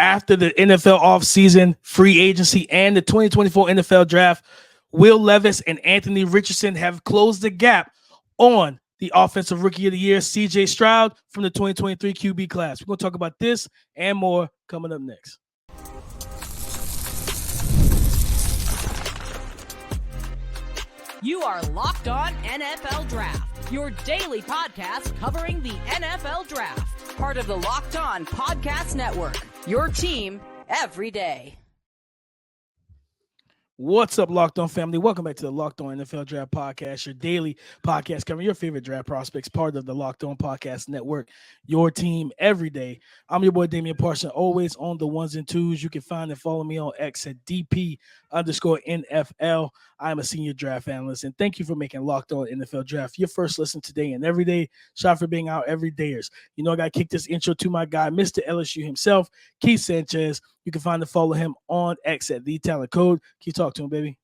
after the NFL offseason, free agency, and the 2024 NFL draft, Will Levis and Anthony Richardson have closed the gap on the Offensive Rookie of the Year, C.J. Stroud, from the 2023 QB class. We're going to talk about this and more coming up next. You are Locked On NFL Draft, your daily podcast covering the NFL Draft. Part of the Locked On Podcast Network, your team every day. What's up, Locked On family? Welcome back to the Locked On NFL Draft Podcast, your daily podcast covering your favorite draft prospects, part of the Locked On Podcast Network, your team every day. I'm your boy, Damian Parson, always on the ones and twos. You can find and follow me on X at DP_NFL. I'm a senior draft analyst, and thank you for making Locked On NFL Draft your first listen today and every day. Shout for being our everydayers. You know, I got to kick this intro to my guy, Mr. LSU himself, Keith Sanchez. You can find and follow him on X at The Talent Code. Keith, talk to him, baby.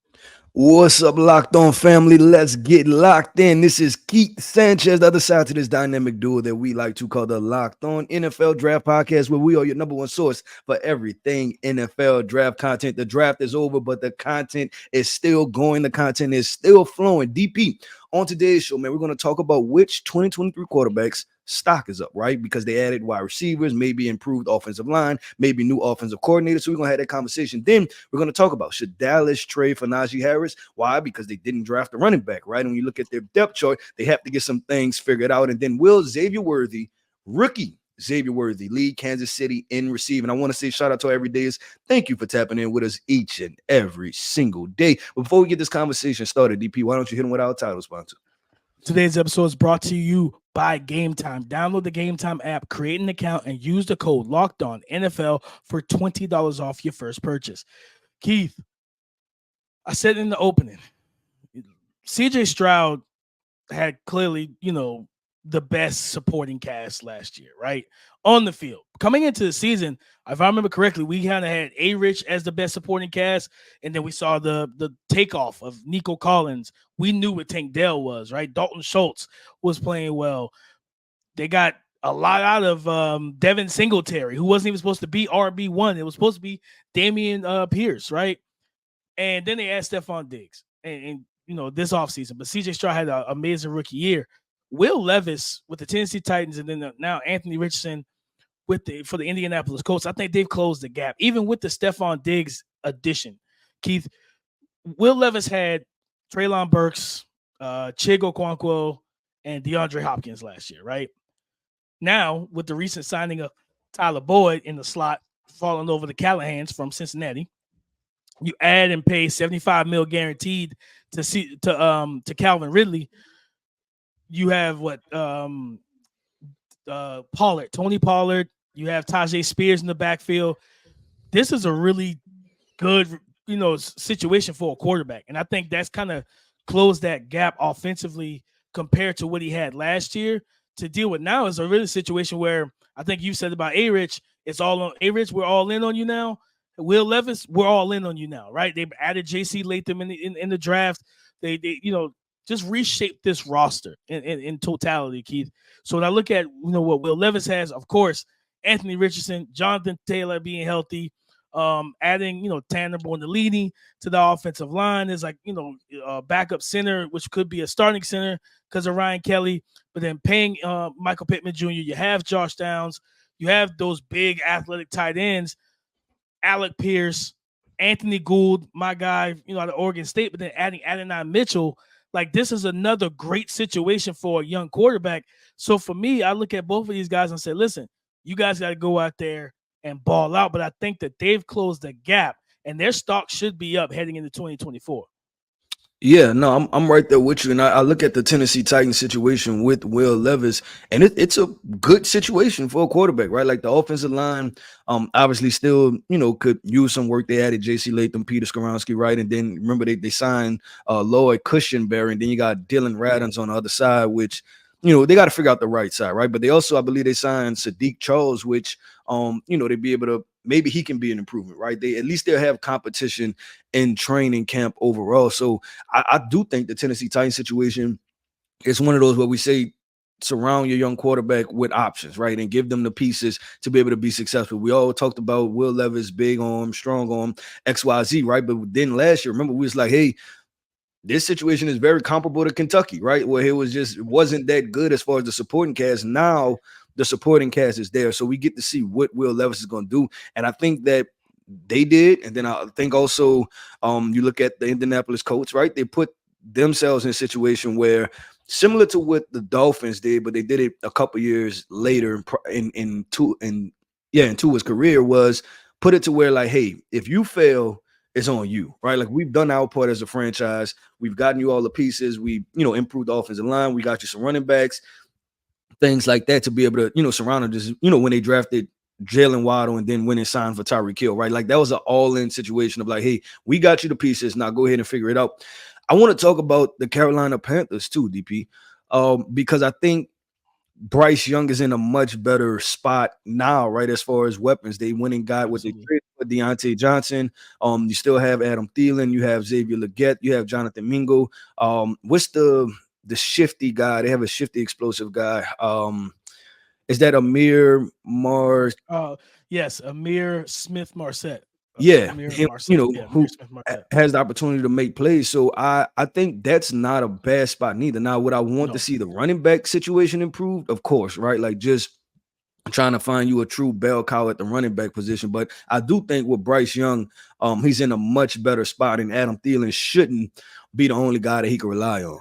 What's up, Locked On family? Let's get locked in. This is Keith Sanchez, the other side to this dynamic duo that we like to call the Locked On NFL Draft Podcast, where we are your number one source for everything NFL draft content. The draft is over, but the content is still going. The content is still flowing. DP, on today's show, man, we're going to talk about which 2023 quarterbacks stock is up, right? Because they added wide receivers, maybe improved offensive line, maybe new offensive coordinator. So we're going to have that conversation. Then we're going to talk about, should Dallas trade for Najee Harris? Why? Because they didn't draft a running back, right? And when you look at their depth chart, they have to get some things figured out. And then will Xavier Worthy, rookie Xavier Worthy, lead Kansas City in receiving? I want to say shout out to our everydayers. Thank you for tapping in with us each and every single day. But before we get this conversation started, DP, why don't you hit them with our title sponsor? Today's episode is brought to you by Game Time. Download the Game Time app, create an account, and use the code LOCKEDON NFL for $20 off your first purchase. Keith, I said in the opening, C.J. Stroud had clearly, the best supporting cast last year, right? On the field. Coming into the season, if I remember correctly, we kind of had A-Rich as the best supporting cast, and then we saw the takeoff of Nico Collins. We knew what Tank Dell was, right? Dalton Schultz was playing well. They got a lot out of Devin Singletary, who wasn't even supposed to be RB1. It was supposed to be Damian Pierce, right? And then they asked Stephon Diggs and this offseason. But C.J. Stroud had an amazing rookie year. Will Levis with the Tennessee Titans, and then now Anthony Richardson for the Indianapolis Colts. I think they've closed the gap, even with the Stephon Diggs addition. Keith, Will Levis had Treylon Burks, Chigo Okonkwo, and DeAndre Hopkins last year, right? Now, with the recent signing of Tyler Boyd in the slot, falling over the Callahans from Cincinnati, you add and pay $75 million guaranteed to Calvin Ridley. You have Tony Pollard. You have Tajay Spears in the backfield. This is a really good, situation for a quarterback. And I think that's kind of closed that gap offensively compared to what he had last year. To deal with now is a really situation where I think you said about A-Rich, it's all on A-Rich. We're all in on you now. Will Levis, we're all in on you now, right? They've added J.C. Latham in the draft. They just reshape this roster in totality, Keith. So when I look at what Will Levis has, of course, Anthony Richardson, Jonathan Taylor being healthy, adding Tanner Bornolini to the offensive line is like backup center, which could be a starting center because of Ryan Kelly. But then paying Michael Pittman Jr., you have Josh Downs, you have those big athletic tight ends, Alec Pierce, Anthony Gould, my guy, out of Oregon State. But then adding Adonai Mitchell. Like, this is another great situation for a young quarterback. So for me, I look at both of these guys and say, listen, you guys got to go out there and ball out. But I think that they've closed the gap, and their stock should be up heading into 2024. Yeah, no, I'm right there with you. And I look at the Tennessee Titans situation with Will Levis, and it's a good situation for a quarterback, right? Like the offensive line, obviously still, could use some work. They added J.C. Latham, Peter Skoronski, right? And then remember they signed Lloyd Cushenberry, and then you got Dylan Radins on the other side, which, they got to figure out the right side, right? But they also, I believe they signed Sadiq Charles, which, they'd be able to, maybe he can be an improvement, right? They'll have competition in training camp overall. So I do think the Tennessee Titans situation is one of those where we say surround your young quarterback with options, right? And give them the pieces to be able to be successful. We all talked about Will Levis, big arm, strong arm, XYZ, right? But then last year, remember, we was like, hey, this situation is very comparable to Kentucky, right? Where it wasn't that good as far as the supporting cast. Now the supporting cast is there. So we get to see what Will Levis is going to do. And I think that they did. And then I think also you look at the Indianapolis Colts, right? They put themselves in a situation where similar to what the Dolphins did, but they did it a couple years later in Tua's career, was put it to where like, hey, if you fail, it's on you, right? Like we've done our part as a franchise. We've gotten you all the pieces. We, improved the offensive line. We got you some running backs, things like that to be able to, surround them. Just, when they drafted Jalen Waddle and then went and signed for Tyreek Hill, right? Like that was an all-in situation of like, hey, we got you the pieces. Now go ahead and figure it out. I want to talk about the Carolina Panthers too, DP, because I think Bryce Young is in a much better spot now, right? As far as weapons, they went and got what they traded for Deontay Johnson. You still have Adam Thielen, you have Xavier Leggett, you have Jonathan Mingo. What's the shifty guy? They have a shifty, explosive guy. Is that Amir Mars? Yes, Amir Smith Marset. Yeah, him, who has the opportunity to make plays. So I think that's not a bad spot neither. Now, would I want to see the running back situation improved? Of course, right? Like just trying to find you a true bell cow at the running back position. But I do think with Bryce Young, he's in a much better spot, and Adam Thielen shouldn't be the only guy that he can rely on.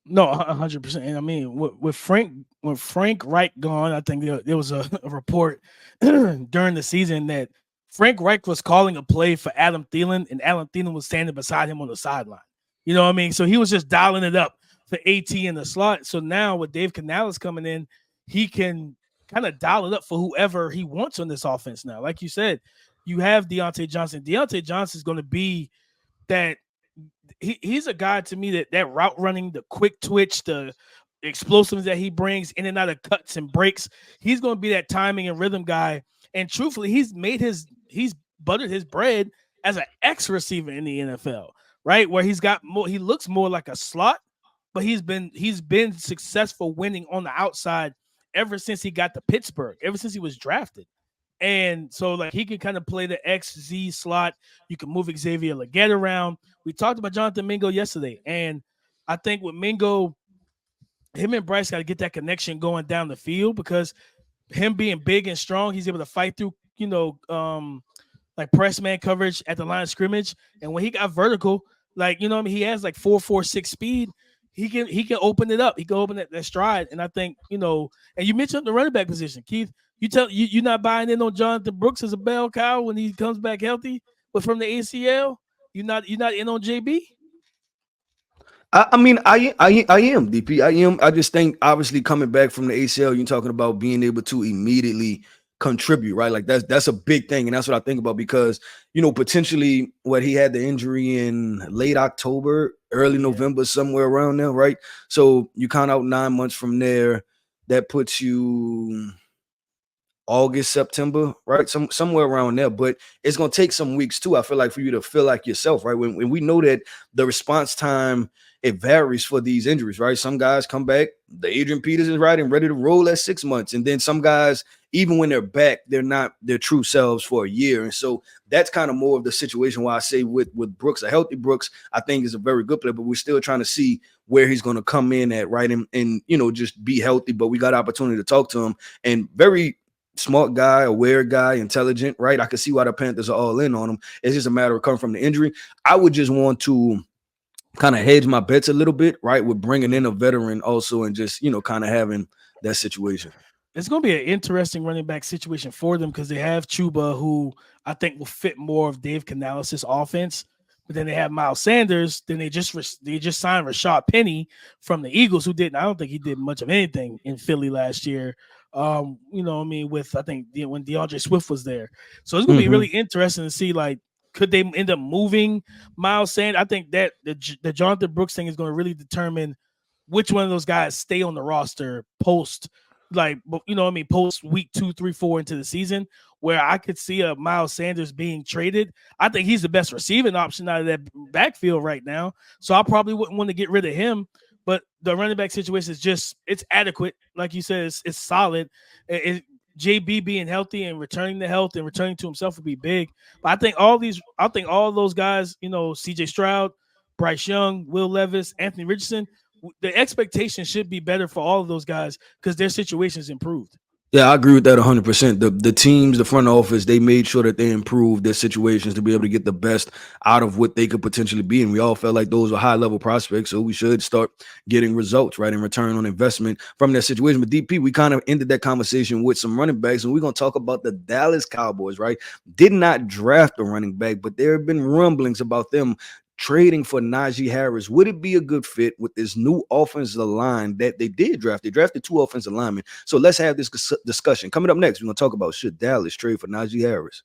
No, 100%. And I mean, with Frank Reich gone, I think there was a report during the season that Frank Reich was calling a play for Adam Thielen, and Adam Thielen was standing beside him on the sideline. You know what I mean? So he was just dialing it up for AT in the slot. So now with Dave Canales coming in, he can kind of dial it up for whoever he wants on this offense now. Like you said, you have Deontay Johnson. Deontay Johnson is going to be that he's a guy to me that route running, the quick twitch, the explosiveness that he brings in and out of cuts and breaks. He's going to be that timing and rhythm guy. And truthfully, he's buttered his bread as an X receiver in the NFL, right? Where he looks more like a slot, but he's been successful winning on the outside ever since he got to Pittsburgh, ever since he was drafted. And so like he can kind of play the XZ slot. You can move Xavier Leggett around. We talked about Jonathan Mingo yesterday. And I think with Mingo, him and Bryce got to get that connection going down the field, because him being big and strong, he's able to fight through, like press man coverage at the line of scrimmage. And when he got vertical, like, he has like 4.46 speed. He can open it up. He can open that stride. And I think, and you mentioned the running back position, Keith. You're not buying in on Jonathan Brooks as a bell cow when he comes back healthy, but from the ACL, you're not in on JB. I mean, I am, DP. I am. I just think obviously coming back from the ACL, you're talking about being able to immediately contribute, right? Like that's a big thing, and that's what I think about, because potentially what he had the injury in late October, early November, somewhere around there, right? So you count out 9 months from there, that puts you August, September, right? Somewhere around there. But it's gonna take some weeks too, I feel like, for you to feel like yourself, right? When we know that the response time, it varies for these injuries, right? Some guys come back, the Adrian Peterson's right and ready to roll at 6 months. And then some guys, even when they're back, they're not their true selves for a year. And so that's kind of more of the situation why I say with Brooks, a healthy Brooks, I think is a very good player, but we're still trying to see where he's going to come in at, right? And just be healthy. But we got opportunity to talk to him, and very smart guy, aware guy, intelligent, right? I can see why the Panthers are all in on him. It's just a matter of coming from the injury. I would just want to kind of hedge my bets a little bit, right, with bringing in a veteran also, and just, kind of having that situation. It's going to be an interesting running back situation for them, because they have Chuba, who I think will fit more of Dave Canales' offense. But then they have Miles Sanders. Then they just signed Rashad Penny from the Eagles, I don't think he did much of anything in Philly last year. With I think when DeAndre Swift was there. So it's going to be really interesting to see, like, could they end up moving Miles Sanders? I think that the Jonathan Brooks thing is going to really determine which one of those guys stay on the roster post, post week 2, 3, 4 into the season, where I could see a Miles Sanders being traded. I think he's the best receiving option out of that backfield right now. So I probably wouldn't want to get rid of him. but the running back situation is it's adequate. Like you said, it's solid. JB being healthy and returning to health and returning to himself would be big. But I think all those guys, CJ Stroud, Bryce Young, Will Levis, Anthony Richardson, the expectation should be better for all of those guys because their situation's improved. Yeah, I agree with that 100%. The teams, the front office, they made sure that they improved their situations to be able to get the best out of what they could potentially be. And we all felt like those were high-level prospects, so we should start getting results, right, in return on investment from that situation. But DP, we kind of ended that conversation with some running backs, and we're going to talk about the Dallas Cowboys, right? Did not draft a running back, but there have been rumblings about them trading for Najee Harris. Would it be a good fit with this new offensive line that they did draft? They drafted 2 offensive linemen. So let's have this discussion. Coming up next, we're going to talk about should Dallas trade for Najee Harris.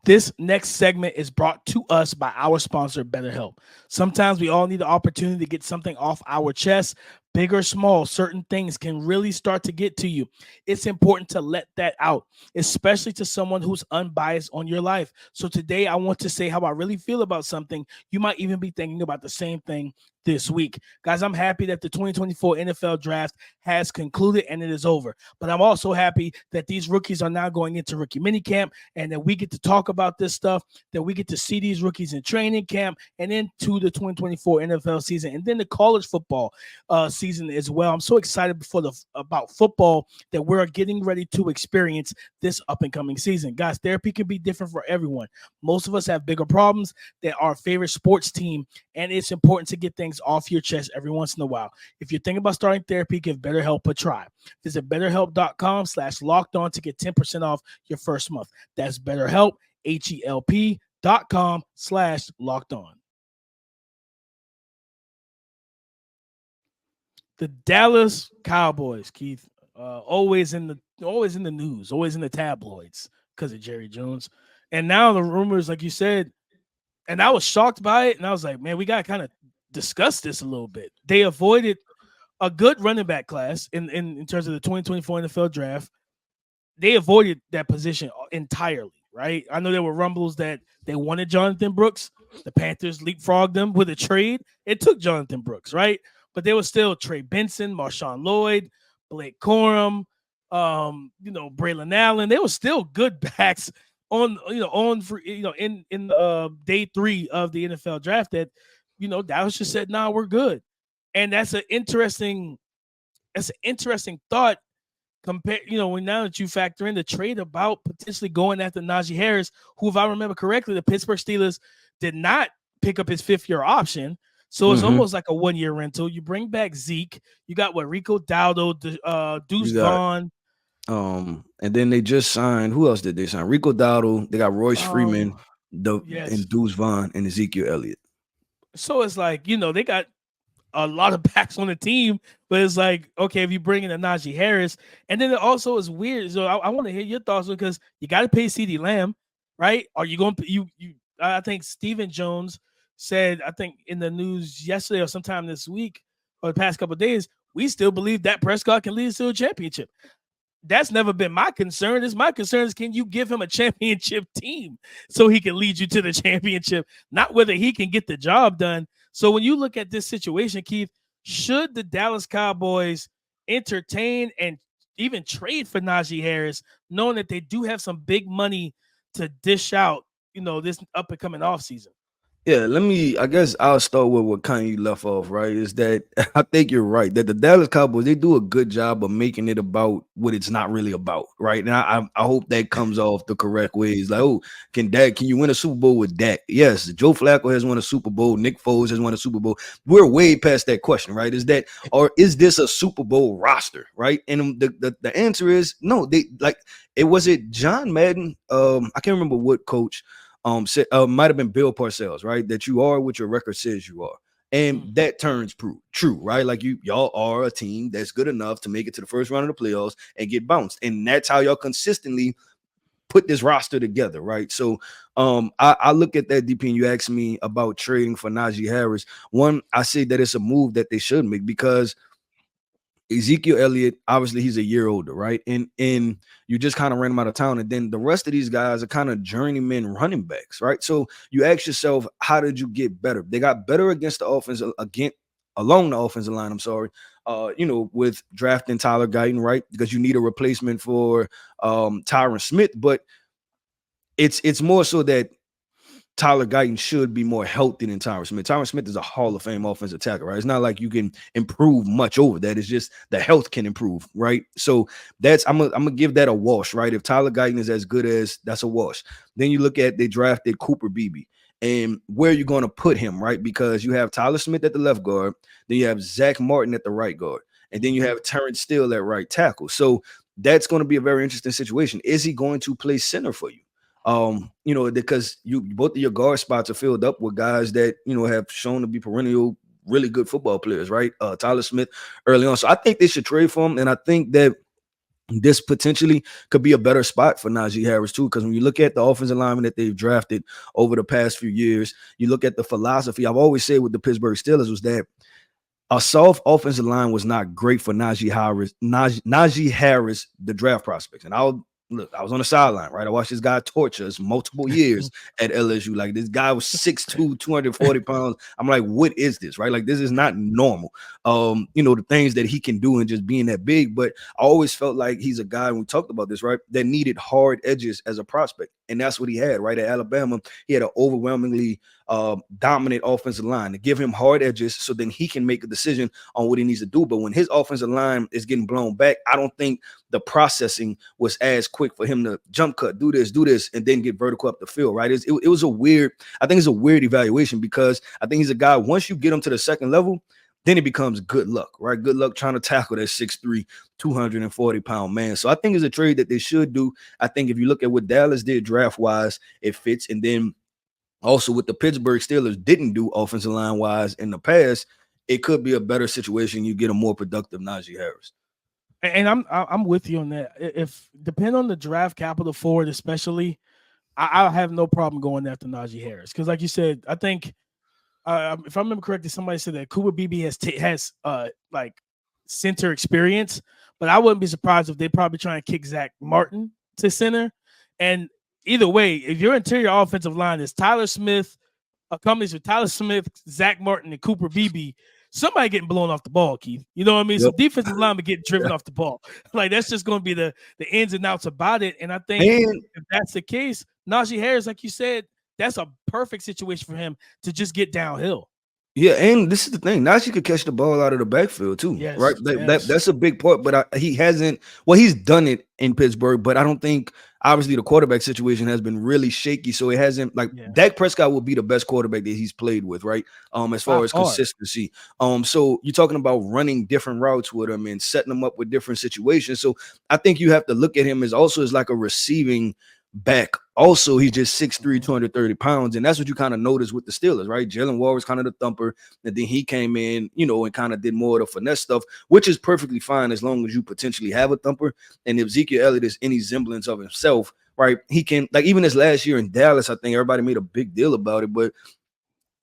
This next segment is brought to us by our sponsor, BetterHelp. Sometimes we all need the opportunity to get something off our chest. Big or small, certain things can really start to get to you. It's important to let that out, especially to someone who's unbiased on your life. So today I want to say how I really feel about something. You might even be thinking about the same thing this week. Guys, I'm happy that the 2024 NFL draft has concluded and it is over. But I'm also happy that these rookies are now going into rookie minicamp and that we get to talk about this stuff, that we get to see these rookies in training camp and into the 2024 NFL season and then the college football season as well. I'm so excited about football that we're getting ready to experience this up and coming season. Guys, therapy can be different for everyone. Most of us have bigger problems than our favorite sports team, and it's important to get things off your chest every once in a while. If you're thinking about starting therapy, give BetterHelp a try. Visit BetterHelp.com/lockedon to get 10% off your first month. That's BetterHelp, HELP.com/lockedon. The Dallas Cowboys, Keith, always in the news, always in the tabloids because of Jerry Jones. And now the rumors, like you said, and I was shocked by it, and I was like, man, we got to kind of discuss this a little bit. They avoided a good running back class in terms of the 2024 NFL draft. They avoided that position entirely, right? I know there were rumbles that they wanted Jonathan Brooks. The Panthers leapfrogged them with a trade. It took Jonathan Brooks, right? But there was still Trey Benson, Marshawn Lloyd, Blake Corum, Braylon Allen. They were still good backs in day 3 of the NFL draft that, Dallas just said, nah, we're good. And that's an interesting thought compared, when now that you factor in the trade about potentially going after Najee Harris, who, if I remember correctly, the Pittsburgh Steelers did not pick up his 5th-year option. So it's almost like a 1-year rental. You bring back Zeke. You got Rico Dowdle, Deuce Vaughn. And then they just signed. Who else did they sign? Rico Dowdle. They got Royce Freeman, and Deuce Vaughn and Ezekiel Elliott. So it's like, they got a lot of backs on the team, but it's like, okay, if you bring in a Najee Harris, and then it also is weird. So I want to hear your thoughts because you got to pay CeeDee Lamb, right? Are you going to I think Stephen Jones said, I think in the news yesterday or sometime this week or the past couple of days, we still believe that Prescott can lead us to a championship. That's never been my concern. My concern is, can you give him a championship team so he can lead you to the championship, not whether he can get the job done. So when you look at this situation, Keith, should the Dallas Cowboys entertain and even trade for Najee Harris, knowing that they do have some big money to dish out, this up and coming off season? Yeah, I guess I'll start with what kind you left off, right? Is that I think you're right that the Dallas Cowboys, they do a good job of making it about what it's not really about, right? And I hope that comes off the correct way. It's like, oh, can you win a Super Bowl with Dak? Yes, Joe Flacco has won a Super Bowl, Nick Foles has won a Super Bowl. We're way past that question, right? Is this a Super Bowl roster, right? And the answer is no. Was it John Madden? I can't remember what coach said, might have been Bill Parcells, right? That you are what your record says you are. And that turns true, right? Like y'all are a team that's good enough to make it to the first round of the playoffs and get bounced. And that's how y'all consistently put this roster together, right? So I look at that, DP, and you ask me about trading for Najee Harris. One, I say that it's a move that they should make because Ezekiel Elliott, obviously he's a year older, right? And you just kind of ran him out of town. And then the rest of these guys are kind of journeyman running backs, right? So you ask yourself, how did you get better? They got better against the offense, along the offensive line, I'm sorry. With drafting Tyler Guyton, right? Because you need a replacement for Tyron Smith, but it's more so that Tyler Guyton should be more healthy than Tyron Smith. Tyron Smith is a Hall of Fame offensive tackle, right? It's not like you can improve much over that. It's just the health can improve, right? So I'm gonna give that a wash, right? If Tyler Guyton is as good as, that's a wash. Then you look at, they drafted Cooper Beebe, and where are you going to put him, right? Because you have Tyler Smith at the left guard, then you have Zach Martin at the right guard, and then you have Terrence Steele at right tackle. So that's going to be a very interesting situation. Is he going to play center for you? Because both of your guard spots are filled up with guys that have shown to be perennial, really good football players, right? Tyler Smith early on. So I think they should trade for him, and I think that this potentially could be a better spot for Najee Harris too. Because when you look at the offensive lineman that they've drafted over the past few years, you look at the philosophy. I've always said with the Pittsburgh Steelers was that a soft offensive line was not great for Najee Harris, the draft prospects. And I was on the sideline, right? I watched this guy torture us multiple years at LSU. Like, this guy was 6'2", 240 pounds. I'm like, what is this, right? Like, this is not normal. The things that he can do and just being that big. But I always felt like he's a guy, and we talked about this, right, that needed hard edges as a prospect. And that's what he had, right? At Alabama, he had an overwhelmingly dominant offensive line to give him hard edges so then he can make a decision on what he needs to do. But when his offensive line is getting blown back, I don't think the processing was as quick for him to jump cut, do this, and then get vertical up the field, right? It was a weird evaluation, because I think he's a guy, once you get him to the second level, then it becomes good luck, right? Good luck trying to tackle that 6'3", 240-pound man. So I think it's a trade that they should do. I think if you look at what Dallas did draft-wise, it fits. And then also what the Pittsburgh Steelers didn't do offensive line-wise in the past, it could be a better situation. You get a more productive Najee Harris. And I'm with you on that. If depend on the draft capital forward, especially, I have no problem going after Najee Harris. Because like you said, I think if I remember correctly, somebody said that Cooper Beebe has like center experience, but I wouldn't be surprised if they probably try and kick Zach Martin to center. And either way, if your interior offensive line is Tyler Smith, accompanies with Tyler Smith, Zach Martin, and Cooper Beebe, somebody getting blown off the ball, Keith. You know what I mean? Yep. Some defensive linemen getting driven off the ball. Like, that's just going to be the ins and outs about it. And I think if that's the case, Najee Harris, like you said, that's a perfect situation for him to just get downhill. Yeah, and this is the thing. Najee could catch the ball out of the backfield too, yes, right? That's a big part, but he hasn't. Well, he's done it in Pittsburgh, but I don't think, obviously, the quarterback situation has been really shaky, so it hasn't. Dak Prescott will be the best quarterback that he's played with, right? As far as consistency. So you're talking about running different routes with him and setting him up with different situations. So I think you have to look at him as like a receiving back. Also, he's just 6'3", 230 pounds, and that's what you kind of notice with the Steelers, right? Jalen Ward was kind of the thumper, and then he came in, and kind of did more of the finesse stuff, which is perfectly fine as long as you potentially have a thumper. And if Ezekiel Elliott is any semblance of himself, right, he can, like, even this last year in Dallas, I think everybody made a big deal about it, but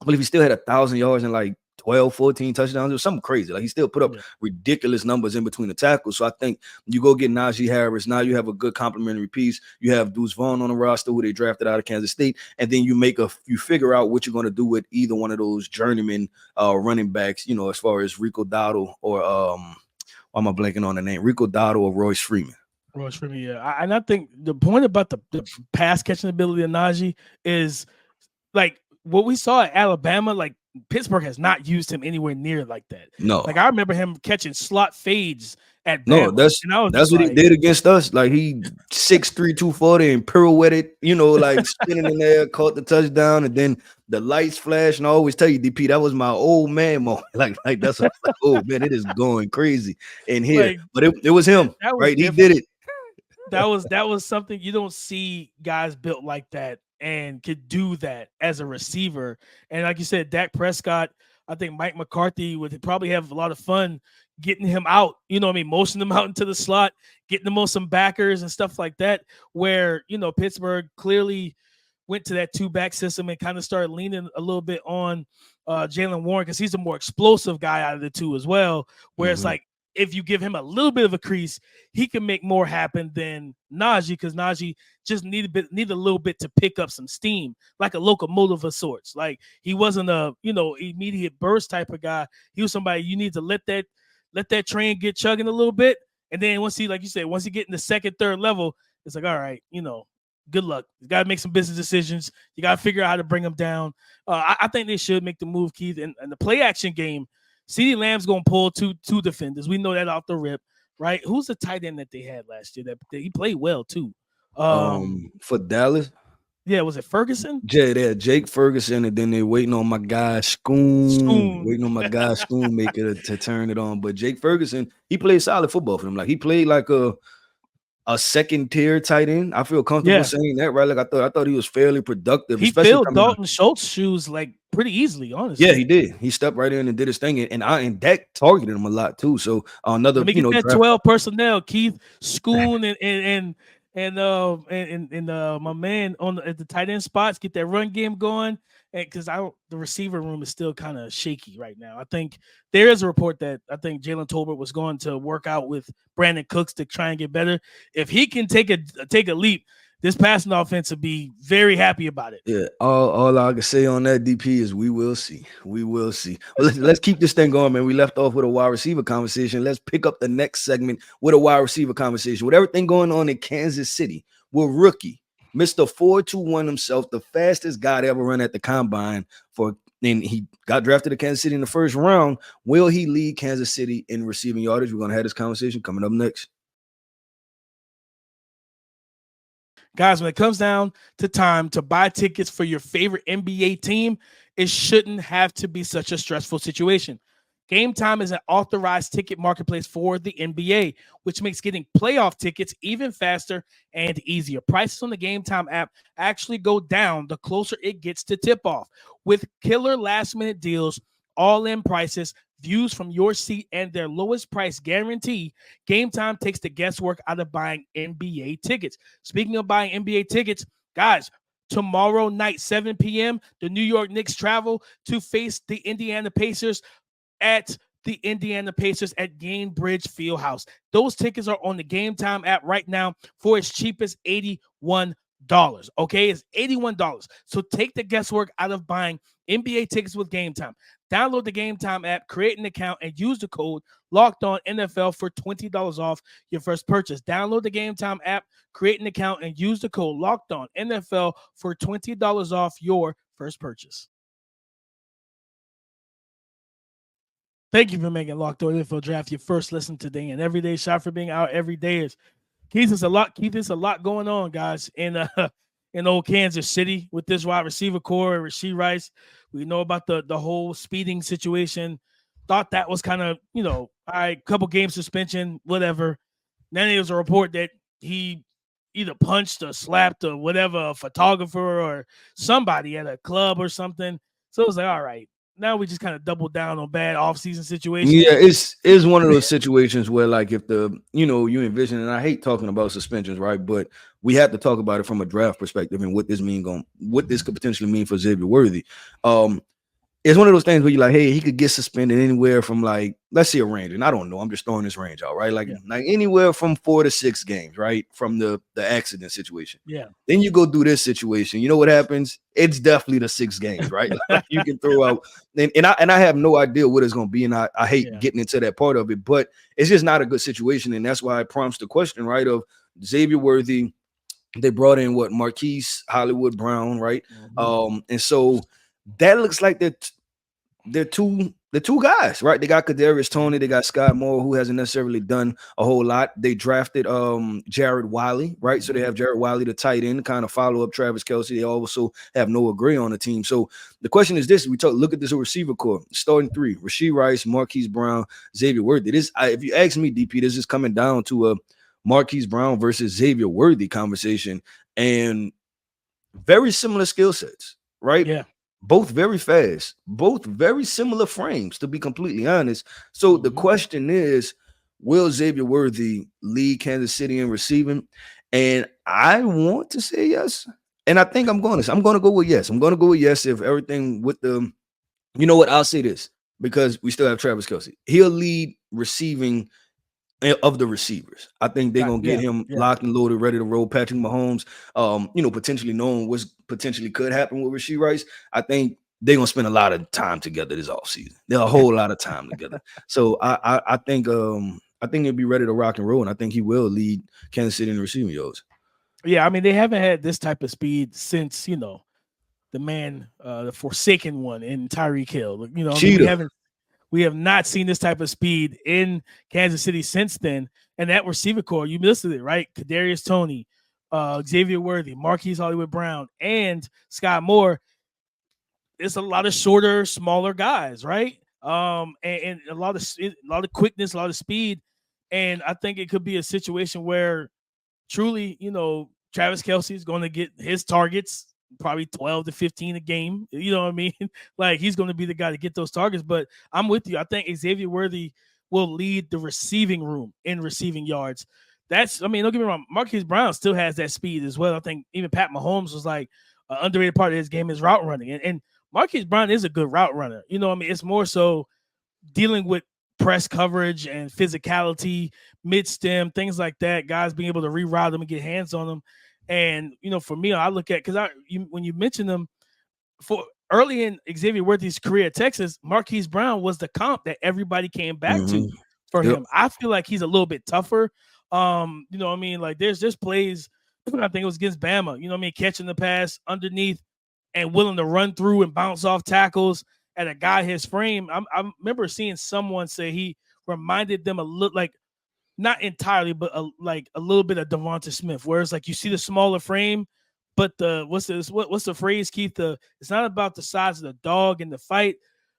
I believe he still had 1,000 yards and like 12, 14 touchdowns or something crazy. Like, he still put up ridiculous numbers in between the tackles. So I think you go get Najee Harris. Now you have a good complementary piece. You have Deuce Vaughn on the roster, who they drafted out of Kansas State. And then you figure out what you're going to do with either one of those journeyman running backs, as far as Rico Dowdle or why am I blanking on the name? Rico Dowdle or Royce Freeman. Royce Freeman, yeah. And I think the point about the pass catching ability of Najee is, like, what we saw at Alabama, like, Pittsburgh has not used him anywhere near like that. No, like, I remember him catching slot fades at Bama. No, that's what he did against us. Like, he 6'3", 240 and pirouetted, like spinning in there, caught the touchdown, and then the lights flashed. And I always tell you, DP, that was my old man moment. Like that's like, oh man, it is going crazy in here. Like, but it was him, right? Different. He did it. That was something you don't see guys built like that and could do that as a receiver. And like you said, Dak Prescott, I think Mike McCarthy would probably have a lot of fun getting him out, motioning him out into the slot, getting him on some backers and stuff like that, where, Pittsburgh clearly went to that two-back system and kind of started leaning a little bit on Jalen Warren, because he's a more explosive guy out of the two as well, where it's like, if you give him a little bit of a crease, he can make more happen than Najee, because Najee just need a little bit to pick up some steam, like a locomotive of sorts. Like, he wasn't a immediate burst type of guy. He was somebody you need to let that train get chugging a little bit, and then once he, like you said, once he get in the second, third level, it's like, all right, good luck. You got to make some business decisions. You got to figure out how to bring them down. I think they should make the move, Keith. And the play action game, CeeDee Lamb's going to pull two defenders. We know that off the rip, right? Who's the tight end that they had last year? That he played well too. For Dallas, yeah, was it Ferguson? Jake Ferguson, and then they're waiting on my guy Schoon. Waiting on my guy Schoonmaker to turn it on. But Jake Ferguson, he played solid football for them. Like, he played like a second-tier tight end. I feel comfortable saying that, right? Like, I thought he was fairly productive. He filled Dalton Schultz's shoes like pretty easily, honestly. Yeah, he did. He stepped right in and did his thing, and Dak targeted him a lot too. So another, Let me get that 12 personnel, Keith, Schoon, and my man at the tight end spots, get that run game going. And because the receiver room is still kind of shaky right now. I think there is a report that I think Jalen Tolbert was going to work out with Brandon Cooks to try and get better. If he can take a leap, this passing offense will be very happy about it. Yeah, all I can say on that, DP, is we will see. We will see. Well, let's keep this thing going, man. We left off with a wide receiver conversation. Let's pick up the next segment with a wide receiver conversation. With everything going on in Kansas City, with rookie Mr. 4.21 himself, the fastest guy to ever run at the combine, and he got drafted to Kansas City in the first round. Will he lead Kansas City in receiving yardage? We're going to have this conversation coming up next. Guys, when it comes down to time to buy tickets for your favorite NBA team, it shouldn't have to be such a stressful situation. Game Time is an authorized ticket marketplace for the NBA, which makes getting playoff tickets even faster and easier. Prices on the Game Time app actually go down the closer it gets to tip-off. With killer last-minute deals, all-in prices, views from your seat, and their lowest price guarantee, Game Time takes the guesswork out of buying NBA tickets. Speaking of buying NBA tickets, guys, tomorrow night, 7 p.m., the New York Knicks travel to face the Indiana Pacers at the Indiana Pacers at Gainbridge Fieldhouse. Those tickets are on the Game Time app right now for as cheap as $81. Okay, it's $81. So take the guesswork out of buying NBA tickets with Game Time. Download the Game Time app, create an account, and use the code LOCKEDONNFL for $20 off your first purchase. Download the Game Time app, create an account, and use the code LOCKEDONNFL for $20 off your first purchase. Thank you for making Locked On NFL Draft your first listen today and every day shot for being out every day. Keith, there's a lot going on, guys, in old Kansas City with this wide receiver core, Rashee Rice. We know about the whole speeding situation. Thought that was kind of, all right, couple game suspension, whatever. Then there was a report that he either punched or slapped or whatever, a photographer or somebody at a club or something. So it was like, all right. Now we just kind of double down on bad offseason situations. Yeah, it's one of those situations where, like, if you envision, and I hate talking about suspensions, right? But we have to talk about it from a draft perspective and what this could potentially mean for Xavier Worthy. It's one of those things where you're like, hey, he could get suspended anywhere from, like, let's see a range, and I don't know, I'm just throwing this range out, right? Like anywhere from 4 to 6 games, right? From the accident situation. Yeah. Then you go do this situation. You know what happens? It's definitely the 6 games, right? Like, you can throw out, and I have no idea what it's going to be, and I hate getting into that part of it, but it's just not a good situation, and that's why it prompts the question, right? Of Xavier Worthy. They brought in Marquise Hollywood Brown, right? Mm-hmm. And so that looks like they're two guys, right? They got Kadarius Toney, they got Scott Moore, who hasn't necessarily done a whole lot. They drafted Jared Wiley, right? So they have Jared Wiley, the tight end, kind of follow up Travis Kelce. They also have Noah Gray on the team. So the question is this: look at this receiver core, starting 3: Rashee Rice, Marquise Brown, Xavier Worthy. If you ask me, DP, this is coming down to a Marquise Brown versus Xavier Worthy conversation, and very similar skill sets, right? Yeah. Both very fast, both very similar frames, to be completely honest. So the question is, will Xavier Worthy lead Kansas City in receiving? And I want to say yes. And I think I'm going to go with yes. I'm going to go with yes if everything with the, you know what, I'll say this, because we still have Travis Kelce. He'll lead receiving of the receivers. I think they're gonna get him locked and loaded, ready to roll. Patrick Mahomes, potentially knowing what's potentially could happen with Rashee Rice. I think they're gonna spend a lot of time together this offseason. They're a whole lot of time together. So I think he'll be ready to rock and roll, and I think he will lead Kansas City in the receiving yards. Yeah, I mean, they haven't had this type of speed since, the man, the Forsaken one in Tyreek Hill. We have not seen this type of speed in Kansas City since then. And that receiver core, you listed it, right? Kadarius Toney, Xavier Worthy, Marquise Hollywood Brown, and Scott Moore. It's a lot of shorter, smaller guys, right? And a lot of quickness, a lot of speed. And I think it could be a situation where truly, Travis Kelce is going to get his targets, probably 12 to 15 a game. You know what I mean? Like, he's going to be the guy to get those targets. But I'm with you. I think Xavier Worthy will lead the receiving room in receiving yards. Don't get me wrong. Marquise Brown still has that speed as well. I think even Pat Mahomes was like an underrated part of his game is route running. And Marquise Brown is a good route runner. You know what I mean? It's more so dealing with press coverage and physicality, mid-stem, things like that, guys being able to reroute them and get hands on them. And, for me, I look at, because when you mention them, for early in Xavier Worthy's career at Texas, Marquise Brown was the comp that everybody came back to for him. I feel like he's a little bit tougher. You know what I mean? Like, there's plays, I think it was against Bama, catching the pass underneath and willing to run through and bounce off tackles at a guy his frame. I remember seeing someone say he reminded them a little, like, not entirely, but like a little bit of Devonta Smith, whereas like you see the smaller frame, but what's the phrase, Keith? It's not about the size of the dog in the fight,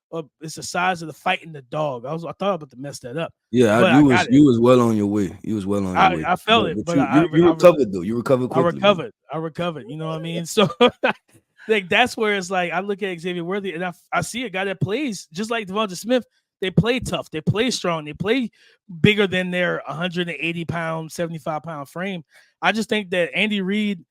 or it's the size of the fight in the dog. I thought about to mess that up. Yeah, you was well on your way. You was well on your way. I felt it, but you recovered though. You recovered quickly. I recovered. You know what I mean? So like that's where it's like I look at Xavier Worthy and I see a guy that plays just like Devonta Smith. They play tough. They play strong. They play bigger than their 180-pound, 75-pound frame. I just think that Andy Reid,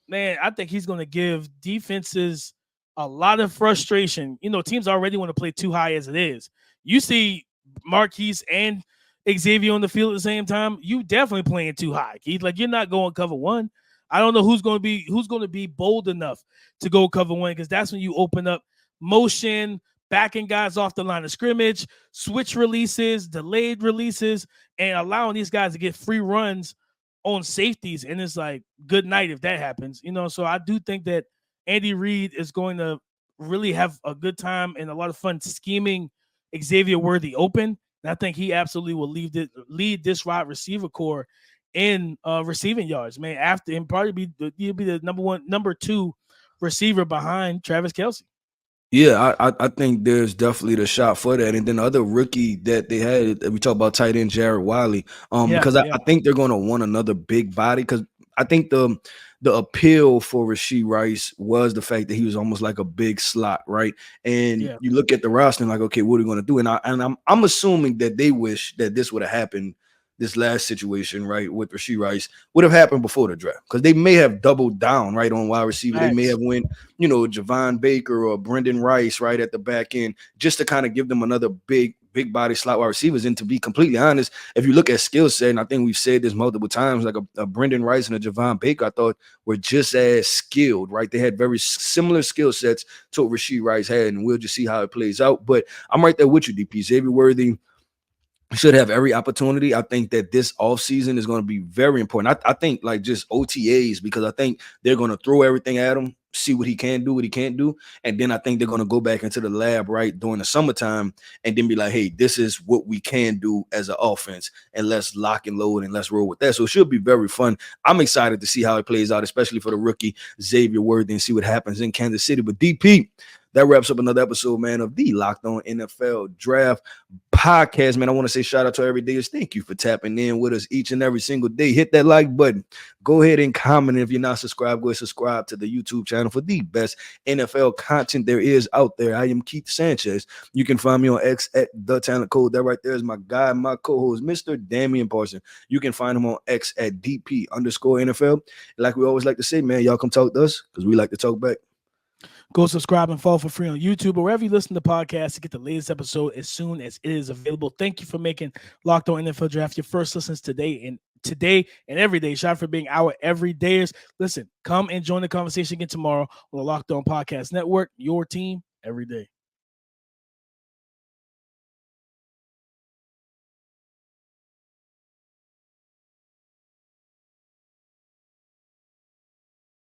man, I think he's going to give defenses a lot of frustration. Teams already want to play too high as it is. You see Marquise and Xavier on the field at the same time, you definitely playing too high, Keith. Like, you're not going cover one. I don't know who's going to be bold enough to go cover one, because that's when you open up motion, backing guys off the line of scrimmage, switch releases, delayed releases, and allowing these guys to get free runs on safeties. And it's like, good night if that happens. So I do think that Andy Reid is going to really have a good time and a lot of fun scheming Xavier Worthy open. And I think he absolutely will lead this wide receiver core in receiving yards, man. After and probably he'll be the number two receiver behind Travis Kelce. Yeah, I think there's definitely the shot for that. And then the other rookie that they had, we talk about tight end Jared Wiley, because I think they're going to want another big body, because I think the appeal for Rashee Rice was the fact that he was almost like a big slot, right? And you look at the roster and like, okay, what are we going to do? And I'm assuming that they wish that this would have happened. This last situation, right, with Rashee Rice would have happened before the draft, because they may have doubled down, right, on wide receiver. Nice. They may have went, Javon Baker or Brendan Rice, right, at the back end, just to kind of give them another big body slot wide receivers. And to be completely honest, if you look at skill set, and I think we've said this multiple times, like a Brendan Rice and a Javon Baker, I thought were just as skilled, right? They had very similar skill sets to what Rashee Rice had, and we'll just see how it plays out. But I'm right there with you, DP. Xavier Worthy should have every opportunity. I think that this offseason is going to be very important. I think like just OTAs, because I think they're going to throw everything at him, see what he can do, what he can't do. And then I think they're going to go back into the lab, right, during the summertime, and then be like, hey, this is what we can do as an offense, and let's lock and load and let's roll with that. So it should be very fun. I'm excited to see how it plays out, especially for the rookie Xavier Worthy, and see what happens in Kansas City. But DP, that wraps up another episode, man, of the Locked On NFL Draft Podcast. Man, I want to say shout out to everydayers. Thank you for tapping in with us each and every single day. Hit that like button. Go ahead and comment. If you're not subscribed, go ahead and subscribe to the YouTube channel for the best NFL content there is out there. I am Keith Sanchez. You can find me on X at The Talent Code. That right there is my guy, my co-host, Mr. Damian Parson. You can find him on X at DP_NFL. Like we always like to say, man, y'all come talk to us, because we like to talk back. Go subscribe and follow for free on YouTube or wherever you listen to podcasts to get the latest episode as soon as it is available. Thank you for making Locked On NFL Draft your first listens today and every day. Shout out for being our everydayers. Listen, come and join the conversation again tomorrow on the Locked On Podcast Network. Your team every day.